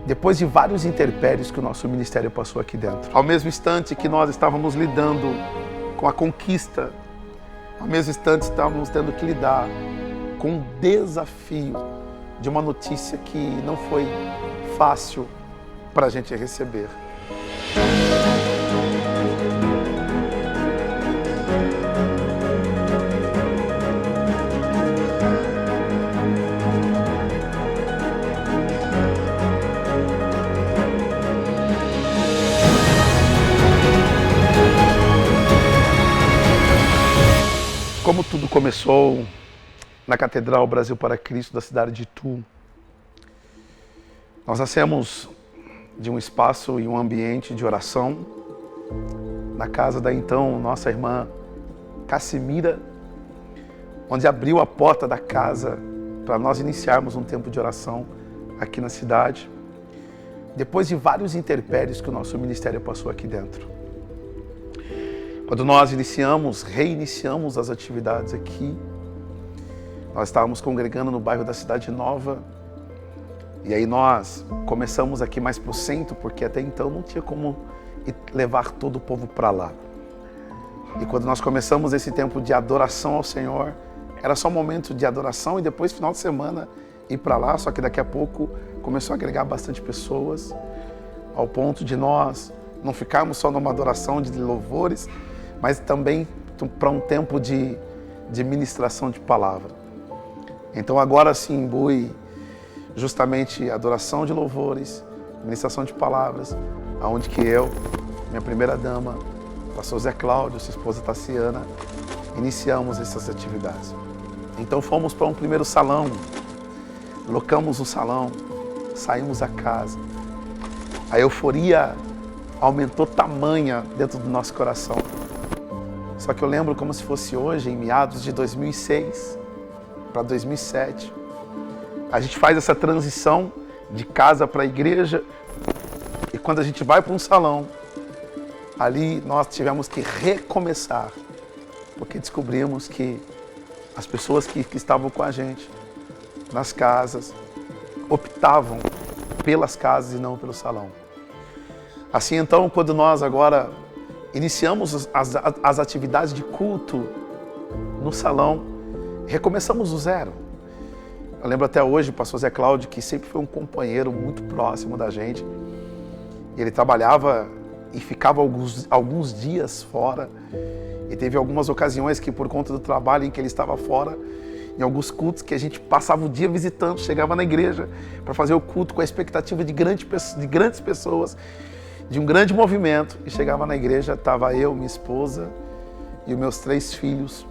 depois de vários intempéries que o nosso ministério passou aqui dentro. Ao mesmo instante que nós estávamos lidando com a conquista, ao mesmo instante estávamos tendo que lidar com o desafio de uma notícia que não foi fácil para a gente receber. Como tudo começou na Catedral Brasil para Cristo da cidade de Itu. Nós nascemos de um espaço e um ambiente de oração na casa da então nossa irmã Cassimira, onde abriu a porta da casa para nós iniciarmos um tempo de oração aqui na cidade, depois de vários intempéries que o nosso ministério passou aqui dentro. Quando nós reiniciamos as atividades aqui, nós estávamos congregando no bairro da Cidade Nova, e aí nós começamos aqui mais para o centro, porque até então não tinha como levar todo o povo para lá. E quando nós começamos esse tempo de adoração ao Senhor, era só um momento de adoração e depois, final de semana, ir para lá, só que daqui a pouco começou a agregar bastante pessoas, ao ponto de nós não ficarmos só numa adoração de louvores, mas também para um tempo de ministração de palavra. Então agora se imbui justamente adoração de louvores, ministração de palavras, aonde que eu, minha primeira dama, pastor Zé Cláudio, sua esposa Tassiana, iniciamos essas atividades. Então fomos para um primeiro salão, locamos o salão, saímos da casa. A euforia aumentou tamanha dentro do nosso coração. Só que eu lembro como se fosse hoje, em meados de 2006 para 2007. A gente faz essa transição de casa para a igreja e quando a gente vai para um salão, ali nós tivemos que recomeçar, porque descobrimos que as pessoas que estavam com a gente nas casas optavam pelas casas e não pelo salão. Assim então, quando nós agora iniciamos as atividades de culto no salão, recomeçamos do zero. Eu lembro até hoje o pastor Zé Cláudio, que sempre foi um companheiro muito próximo da gente. Ele trabalhava e ficava alguns dias fora. E teve algumas ocasiões que, por conta do trabalho em que ele estava fora, em alguns cultos que a gente passava o dia visitando, chegava na igreja para fazer o culto com a expectativa de grandes pessoas, de um grande movimento, e chegava na igreja, estava eu, minha esposa e os meus 3 filhos,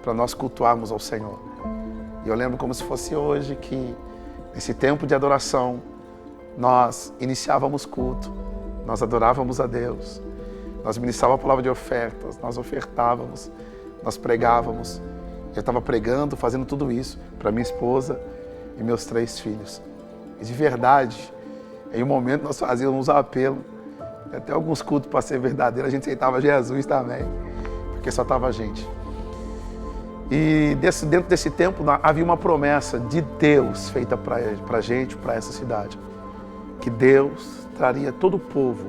para nós cultuarmos ao Senhor. E eu lembro como se fosse hoje que, nesse tempo de adoração, nós iniciávamos culto, nós adorávamos a Deus, nós ministrávamos a palavra de ofertas, nós ofertávamos, nós pregávamos. Eu estava pregando, fazendo tudo isso para minha esposa e meus 3 filhos. E de verdade, em um momento nós fazíamos um apelo, até alguns cultos, para ser verdadeiro, a gente aceitava Jesus também, porque só estava a gente. E dentro desse tempo havia uma promessa de Deus feita para a gente, para essa cidade, que Deus traria todo o povo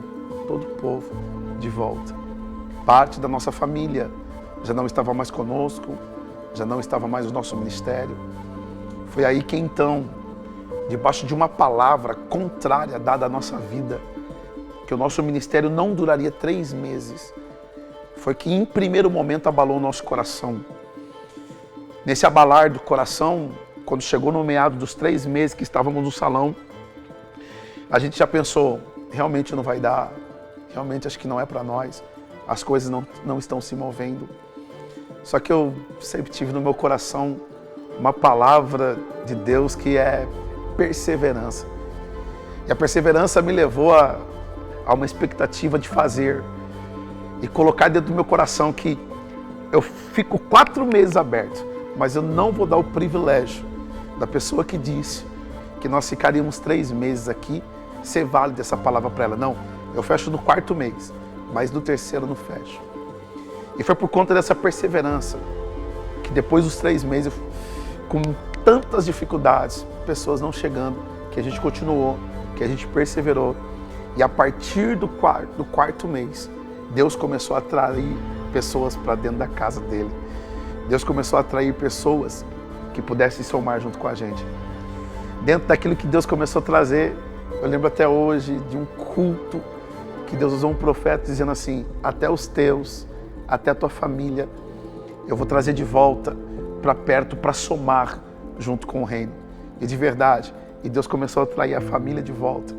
de volta. Parte da nossa família já não estava mais conosco, já não estava mais no nosso ministério. Foi aí que então, debaixo de uma palavra contrária dada à nossa vida, que o nosso ministério não duraria 3 meses, foi que em primeiro momento abalou o nosso coração. Nesse abalar do coração, quando chegou no meado dos 3 meses que estávamos no salão, a gente já pensou, realmente não vai dar, realmente acho que não é para nós, as coisas não estão se movendo. Só que eu sempre tive no meu coração uma palavra de Deus que é perseverança. E a perseverança me levou a uma expectativa de fazer e colocar dentro do meu coração que eu fico 4 meses aberto, mas eu não vou dar o privilégio da pessoa que disse que nós ficaríamos 3 meses aqui, ser válido essa palavra para ela. Não, eu fecho no 4º mês, mas no 3º eu não fecho. E foi por conta dessa perseverança que depois dos 3 meses, com tantas dificuldades, pessoas não chegando, que a gente continuou que a gente perseverou. E a partir do quarto mês, Deus começou a atrair pessoas para dentro da casa dele. Deus começou a atrair pessoas que pudessem somar junto com a gente. Dentro daquilo que Deus começou a trazer, eu lembro até hoje de um culto que Deus usou um profeta dizendo assim: até os teus, até a tua família, eu vou trazer de volta para perto, para somar junto com o reino. E de verdade, e Deus começou a atrair a família de volta.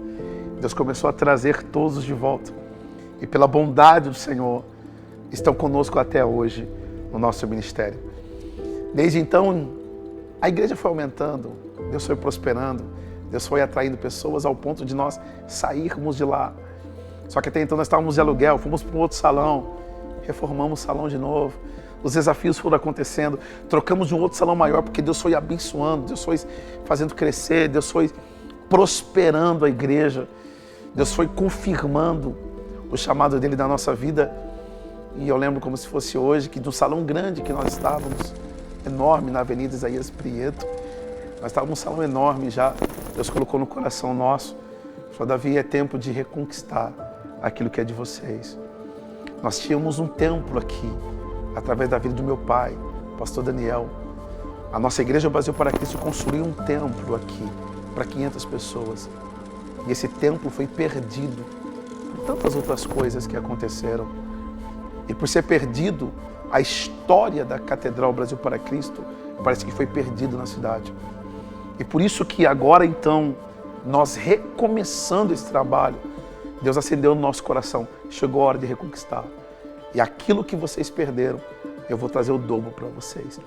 Deus começou a trazer todos de volta. E pela bondade do Senhor, estão conosco até hoje no nosso ministério. Desde então, a igreja foi aumentando, Deus foi prosperando, Deus foi atraindo pessoas ao ponto de nós sairmos de lá. Só que até então nós estávamos de aluguel, fomos para um outro salão, reformamos o salão de novo. Os desafios foram acontecendo, trocamos de um outro salão maior, porque Deus foi abençoando, Deus foi fazendo crescer, Deus foi prosperando a igreja, Deus foi confirmando o chamado dele na nossa vida. E eu lembro como se fosse hoje, que de um salão grande que nós estávamos, enorme, na Avenida Isaías Prieto, nós estávamos num salão enorme já, Deus colocou no coração nosso, falou: Davi, é tempo de reconquistar aquilo que é de vocês. Nós tínhamos um templo aqui, através da vida do meu pai, pastor Daniel. A nossa igreja Brasil para Cristo construiu um templo aqui, para 500 pessoas. E esse templo foi perdido por tantas outras coisas que aconteceram. E por ser perdido, a história da Catedral Brasil para Cristo parece que foi perdido na cidade. E por isso que agora então, nós recomeçando esse trabalho, Deus acendeu no nosso coração, chegou a hora de reconquistar. E aquilo que vocês perderam, eu vou trazer o dobro para vocês.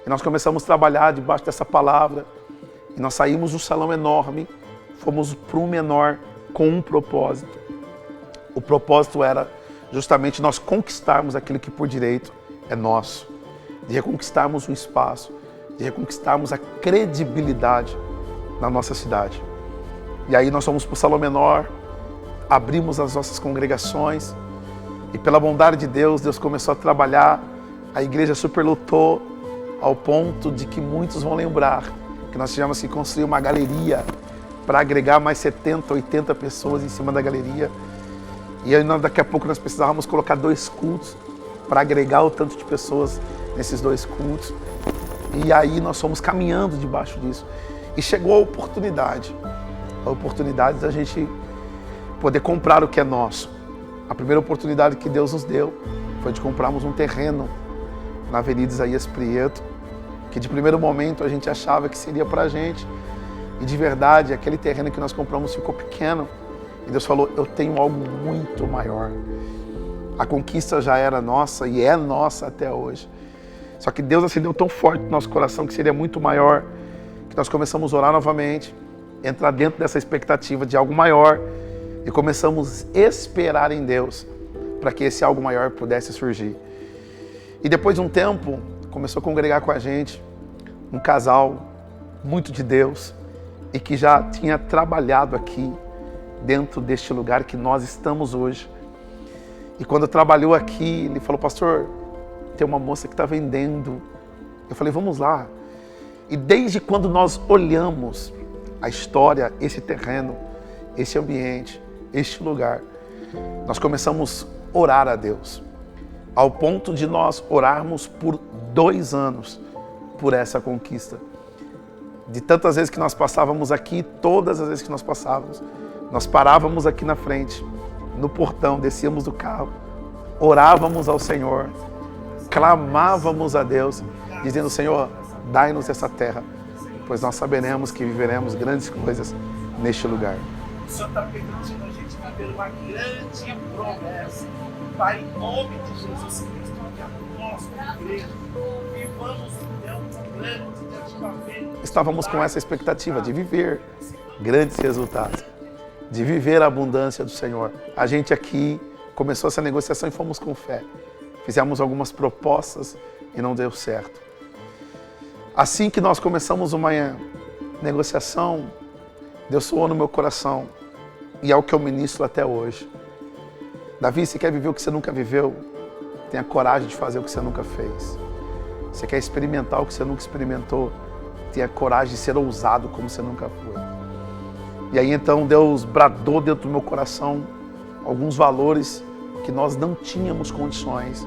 E nós começamos a trabalhar debaixo dessa palavra, e nós saímos do salão enorme, fomos para um menor com um propósito. O propósito era justamente nós conquistarmos aquilo que por direito é nosso, de reconquistarmos o espaço, de reconquistarmos a credibilidade na nossa cidade. E aí nós fomos para o salão menor, abrimos as nossas congregações, e pela bondade de Deus, Deus começou a trabalhar, a igreja superlotou ao ponto de que muitos vão lembrar que nós tivemos que construir uma galeria para agregar mais 70, 80 pessoas em cima da galeria. E aí, daqui a pouco nós precisávamos colocar 2 cultos para agregar o tanto de pessoas nesses 2 cultos. E aí nós fomos caminhando debaixo disso. E chegou a oportunidade da gente poder comprar o que é nosso. A primeira oportunidade que Deus nos deu foi de comprarmos um terreno na Avenida Isaías Prieto, que de primeiro momento a gente achava que seria para a gente. E de verdade, aquele terreno que nós compramos ficou pequeno. E Deus falou: eu tenho algo muito maior. A conquista já era nossa e é nossa até hoje. Só que Deus acendeu tão forte no nosso coração que seria muito maior, que nós começamos a orar novamente, entrar dentro dessa expectativa de algo maior e começamos a esperar em Deus para que esse algo maior pudesse surgir. E depois de um tempo, começou a congregar com a gente um casal muito de Deus e que já tinha trabalhado aqui dentro deste lugar que nós estamos hoje. E quando trabalhou aqui, ele falou: pastor, tem uma moça que está vendendo. Eu falei: vamos lá. E desde quando nós olhamos a história, esse terreno, esse ambiente, este lugar, nós começamos a orar a Deus, ao ponto de nós orarmos por 2 anos por essa conquista. De tantas vezes que nós passávamos aqui, todas as vezes que nós passávamos, nós parávamos aqui na frente, no portão, descíamos do carro, orávamos ao Senhor, clamávamos a Deus, dizendo: Senhor, dai-nos essa terra, pois nós saberemos que viveremos grandes coisas neste lugar. O Senhor está permitindo a gente viver uma grande promessa. Pai, em nome de Jesus Cristo, que é a nossa igreja, vivamos um grande de ativamento. Estávamos com essa expectativa de viver grandes resultados, de viver a abundância do Senhor. A gente aqui começou essa negociação e fomos com fé. Fizemos algumas propostas e não deu certo. Assim que nós começamos uma negociação, Deus soou no meu coração, e é o que eu ministro até hoje. Davi, você quer viver o que você nunca viveu? Tenha coragem de fazer o que você nunca fez. Você quer experimentar o que você nunca experimentou? Tenha coragem de ser ousado como você nunca foi. E aí então Deus bradou dentro do meu coração alguns valores que nós não tínhamos condições.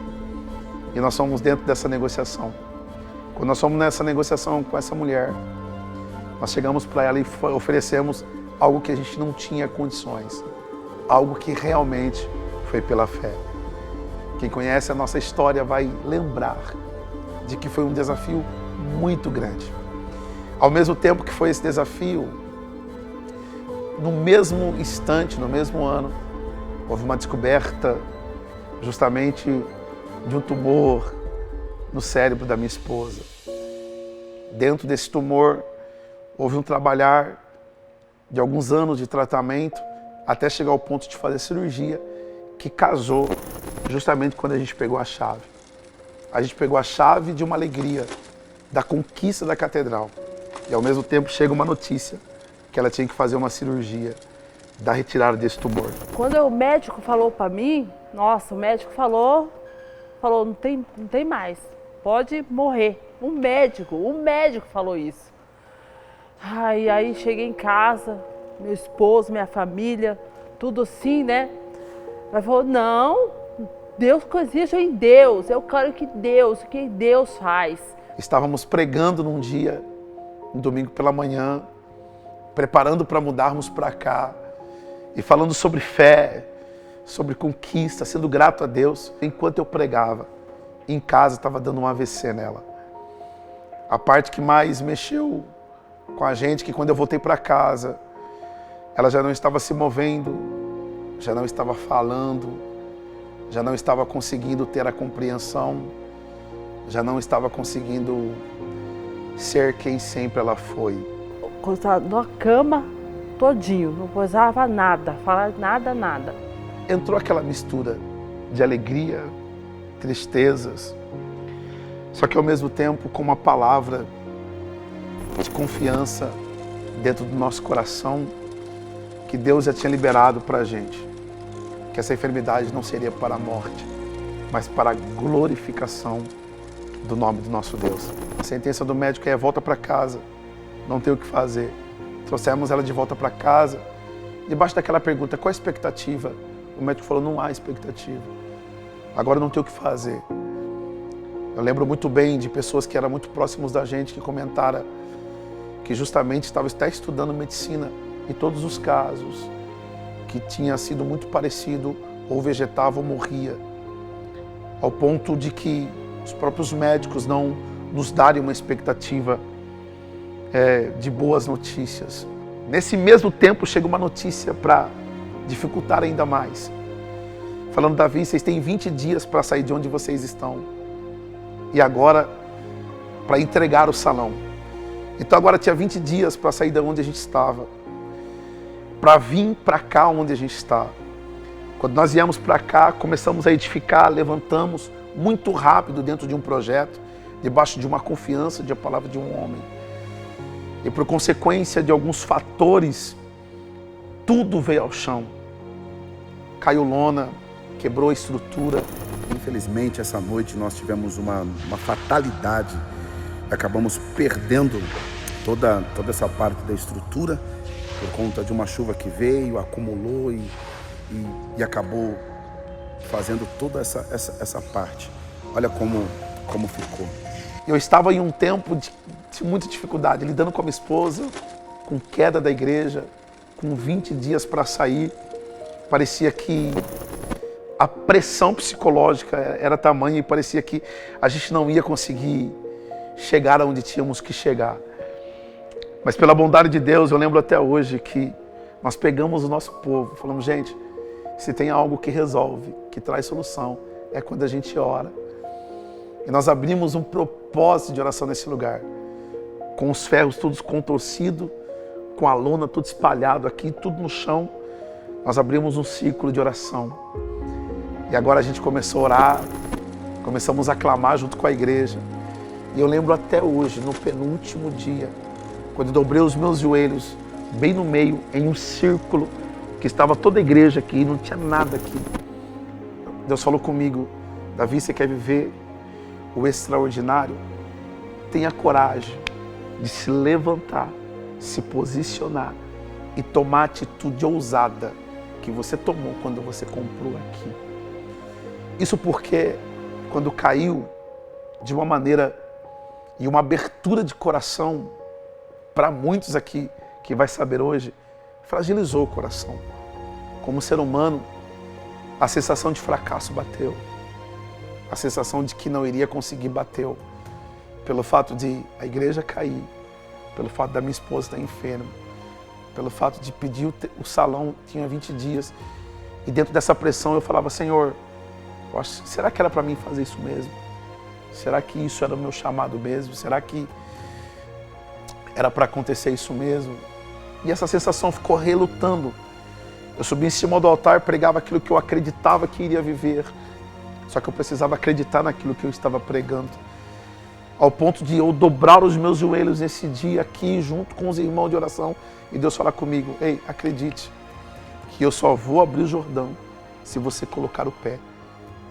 E nós fomos dentro dessa negociação. Quando nós fomos nessa negociação com essa mulher, nós chegamos para ela e oferecemos algo que a gente não tinha condições. Algo que realmente foi pela fé. Quem conhece a nossa história vai lembrar de que foi um desafio muito grande. Ao mesmo tempo que foi esse desafio, no mesmo instante, no mesmo ano, houve uma descoberta justamente de um tumor no cérebro da minha esposa. Dentro desse tumor, houve um trabalhar de alguns anos de tratamento até chegar ao ponto de fazer cirurgia, que casou justamente quando a gente pegou a chave. A gente pegou a chave de uma alegria, da conquista da catedral. E ao mesmo tempo chega uma notícia que ela tinha que fazer uma cirurgia da retirada desse tumor. Quando o médico falou para mim, nossa, o médico falou, não tem mais, pode morrer. O médico falou isso. Aí cheguei em casa, meu esposo, minha família, tudo assim, né? Mas falou, não, Deus existe em Deus, eu quero que Deus faz. Estávamos pregando num dia, um domingo pela manhã, preparando para mudarmos para cá e falando sobre fé, sobre conquista, sendo grato a Deus. Enquanto eu pregava, em casa estava dando um AVC nela. A parte que mais mexeu com a gente, que quando eu voltei para casa, ela já não estava se movendo, já não estava falando, já não estava conseguindo ter a compreensão, já não estava conseguindo ser quem sempre ela foi. Quando estava na cama, todinho, não posava nada, falava nada. Entrou aquela mistura de alegria, tristezas, só que ao mesmo tempo com uma palavra de confiança dentro do nosso coração, que Deus já tinha liberado para a gente, que essa enfermidade não seria para a morte, mas para a glorificação do nome do nosso Deus. A sentença do médico é volta para casa, não tem o que fazer. Trouxemos ela de volta para casa, debaixo daquela pergunta, qual a expectativa? O médico falou, não há expectativa, agora não tem o que fazer. Eu lembro muito bem de pessoas que eram muito próximos da gente, que comentaram que justamente estava até estudando medicina, em todos os casos, que tinha sido muito parecido, ou vegetava ou morria, ao ponto de que os próprios médicos não nos darem uma expectativa de boas notícias. Nesse mesmo tempo chega uma notícia para dificultar ainda mais, falando, Davi, vocês têm 20 dias para sair de onde vocês estão, e agora para entregar o salão. Então agora tinha 20 dias para sair de onde a gente estava, para vir para cá onde a gente está. Quando nós viemos para cá, começamos a edificar, levantamos muito rápido dentro de um projeto, debaixo de uma confiança, de uma palavra de um homem. E por consequência de alguns fatores, tudo veio ao chão. Caiu lona, quebrou a estrutura. Infelizmente, essa noite nós tivemos uma fatalidade. Acabamos perdendo toda essa parte da estrutura por conta de uma chuva que veio, acumulou e acabou fazendo toda essa parte. Olha como ficou. Eu estava em um tempo de muita dificuldade, lidando com a minha esposa, com queda da igreja, com 20 dias para sair. Parecia que a pressão psicológica era tamanha e parecia que a gente não ia conseguir chegar aonde tínhamos que chegar. Mas pela bondade de Deus, eu lembro até hoje que nós pegamos o nosso povo, falamos, gente, se tem algo que resolve, que traz solução, é quando a gente ora. E nós abrimos um propósito de oração nesse lugar, com os ferros todos contorcidos, com a lona tudo espalhado aqui, tudo no chão. Nós abrimos um círculo de oração. E agora a gente começou a orar, começamos a clamar junto com a igreja. E eu lembro até hoje, no penúltimo dia, quando eu dobrei os meus joelhos, bem no meio, em um círculo, que estava toda a igreja aqui, não tinha nada aqui. Deus falou comigo, Davi, você quer viver o extraordinário? Tenha coragem de se levantar, se posicionar e tomar a atitude ousada que você tomou quando você comprou aqui. Isso porque quando caiu de uma maneira e uma abertura de coração para muitos aqui que vai saber hoje, fragilizou o coração. Como ser humano, a sensação de fracasso bateu. A sensação de que não iria conseguir bateu. Pelo fato de a igreja cair, pelo fato da minha esposa estar enferma, pelo fato de pedir o salão, tinha 20 dias. E dentro dessa pressão eu falava, Senhor, será que era para mim fazer isso mesmo? Será que isso era o meu chamado mesmo? Será que era para acontecer isso mesmo? E essa sensação ficou relutando. Eu subi em cima do altar, pregava aquilo que eu acreditava que iria viver. Só que eu precisava acreditar naquilo que eu estava pregando. Ao ponto de eu dobrar os meus joelhos nesse dia aqui, junto com os irmãos de oração, e Deus falar comigo, ei, acredite, que eu só vou abrir o Jordão se você colocar o pé.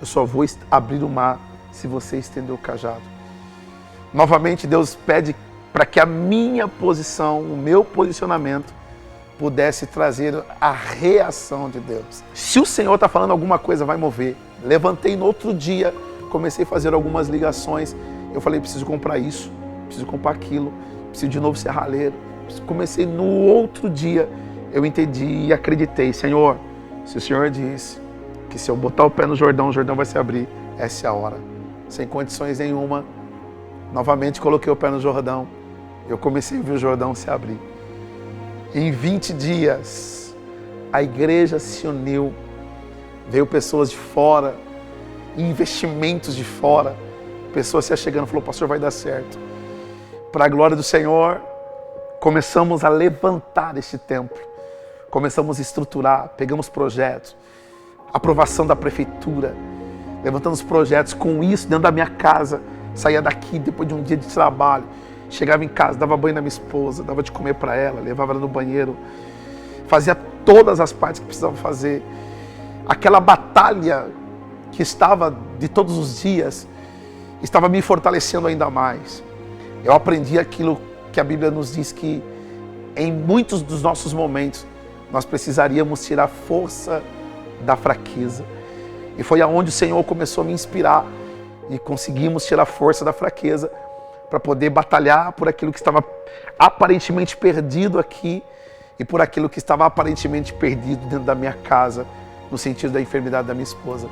Eu só vou abrir o mar se você estender o cajado. Novamente, Deus pede para que a minha posição, o meu posicionamento, pudesse trazer a reação de Deus. Se o Senhor está falando alguma coisa, vai mover. Levantei no outro dia, comecei a fazer algumas ligações. Eu falei, preciso comprar isso, preciso comprar aquilo, preciso de novo serralheiro. Comecei no outro dia, eu entendi e acreditei. Senhor, se o Senhor disse que se eu botar o pé no Jordão, o Jordão vai se abrir, essa é a hora. Sem condições nenhuma, novamente coloquei o pé no Jordão. Eu comecei a ver o Jordão se abrir. Em 20 dias, a igreja se uniu. Veio pessoas de fora, investimentos de fora. Pessoas se achegando, falou, pastor, vai dar certo. Para a glória do Senhor, começamos a levantar este templo. Começamos a estruturar, pegamos projetos. Aprovação da prefeitura. Levantamos projetos com isso dentro da minha casa. Saía daqui depois de um dia de trabalho. Chegava em casa, dava banho na minha esposa, dava de comer para ela, levava ela no banheiro. Fazia todas as partes que precisava fazer. Aquela batalha que estava de todos os dias, estava me fortalecendo ainda mais. Eu aprendi aquilo que a Bíblia nos diz que em muitos dos nossos momentos nós precisaríamos tirar força da fraqueza. E foi aonde o Senhor começou a me inspirar e conseguimos tirar força da fraqueza para poder batalhar por aquilo que estava aparentemente perdido aqui e por aquilo que estava aparentemente perdido dentro da minha casa, no sentido da enfermidade da minha esposa.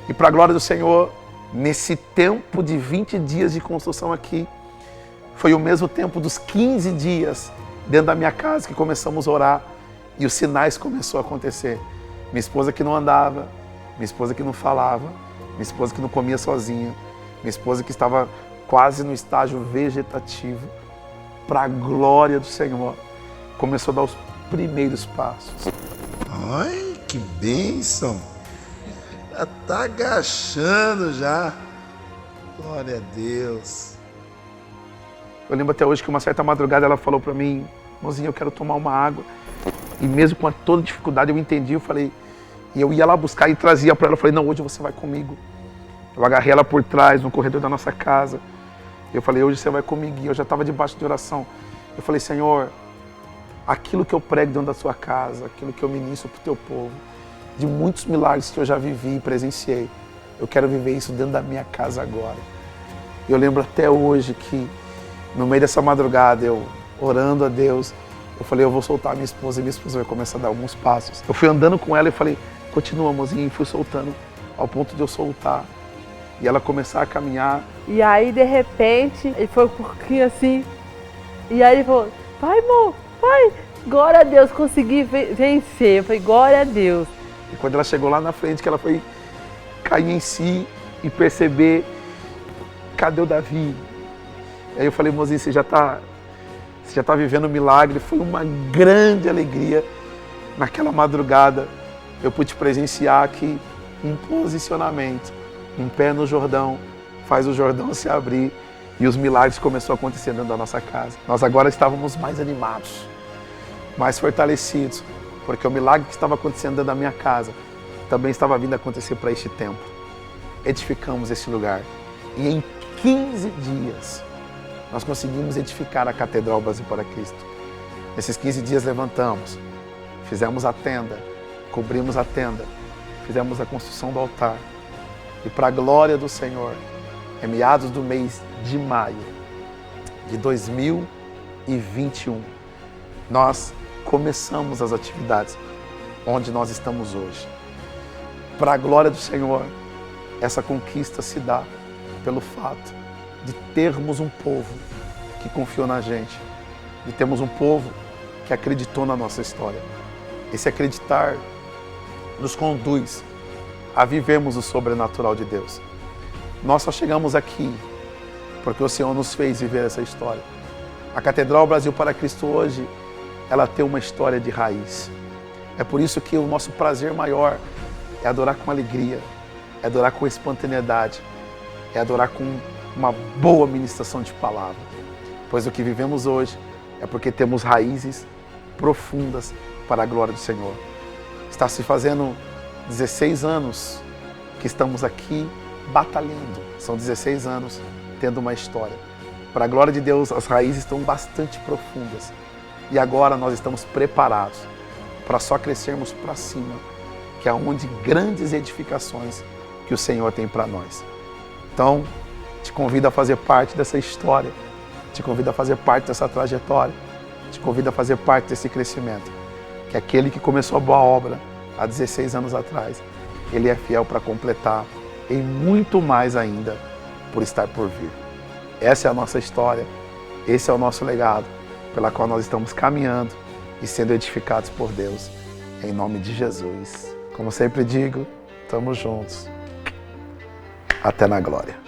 E para a glória do Senhor, nesse tempo de 20 dias de construção aqui, foi o mesmo tempo dos 15 dias dentro da minha casa que começamos a orar e os sinais começaram a acontecer. Minha esposa que não andava, minha esposa que não falava, minha esposa que não comia sozinha, minha esposa que estava quase no estágio vegetativo, para a glória do Senhor, começou a dar os primeiros passos. Ai, que bênção! Já está agachando já. Glória a Deus. Eu lembro até hoje que uma certa madrugada ela falou para mim, mozinha, eu quero tomar uma água. E mesmo com toda dificuldade eu entendi, eu falei, e eu ia lá buscar e trazia para ela, eu falei, não, hoje você vai comigo. Eu agarrei ela por trás, no corredor da nossa casa. Eu falei, hoje você vai comigo. E eu já estava debaixo de oração. Eu falei, Senhor, aquilo que eu prego dentro da sua casa, aquilo que eu ministro para o teu povo, de muitos milagres que eu já vivi e presenciei, eu quero viver isso dentro da minha casa agora. Eu lembro até hoje que, no meio dessa madrugada, eu orando a Deus, eu falei, eu vou soltar minha esposa e minha esposa vai começar a dar alguns passos. Eu fui andando com ela e falei, continua, mozinha, e fui soltando ao ponto de eu soltar. E ela começar a caminhar. E aí, de repente, ele foi um pouquinho assim. E aí ele falou, vai, amor, vai. Glória a Deus, consegui vencer. Eu falei, glória a Deus. E quando ela chegou lá na frente, que ela foi cair em si e perceber, cadê o Davi? Aí eu falei, mozinho, você já tá vivendo um milagre. Foi uma grande alegria. Naquela madrugada, eu pude presenciar que um posicionamento, um pé no Jordão, faz o Jordão se abrir e os milagres começaram a acontecer dentro da nossa casa. Nós agora estávamos mais animados, mais fortalecidos, porque o milagre que estava acontecendo dentro da minha casa também estava vindo a acontecer para este templo. Edificamos esse lugar e em 15 dias nós conseguimos edificar a Catedral Brasil para Cristo. Nesses 15 dias levantamos, fizemos a tenda, cobrimos a tenda, fizemos a construção do altar. E para a glória do Senhor, em meados do mês de maio de 2021, nós começamos as atividades onde nós estamos hoje. Para a glória do Senhor, essa conquista se dá pelo fato de termos um povo que confiou na gente, de termos um povo que acreditou na nossa história. Esse acreditar nos conduz a vivermos o sobrenatural de Deus. Nós só chegamos aqui porque o Senhor nos fez viver essa história. A Catedral Brasil para Cristo hoje, ela tem uma história de raiz. É por isso que o nosso prazer maior é adorar com alegria, é adorar com espontaneidade, é adorar com uma boa ministração de palavra. Pois o que vivemos hoje é porque temos raízes profundas para a glória do Senhor. Está se fazendo 16 anos que estamos aqui batalhando. São 16 anos tendo uma história. Para a glória de Deus, as raízes estão bastante profundas. E agora nós estamos preparados para só crescermos para cima, que é onde grandes edificações que o Senhor tem para nós. Então, te convido a fazer parte dessa história, te convido a fazer parte dessa trajetória, te convido a fazer parte desse crescimento, que aquele que começou a boa obra há 16 anos atrás, ele é fiel para completar em muito mais ainda por estar por vir. Essa é a nossa história, esse é o nosso legado, pela qual nós estamos caminhando e sendo edificados por Deus, em nome de Jesus. Como sempre digo, estamos juntos. Até na glória.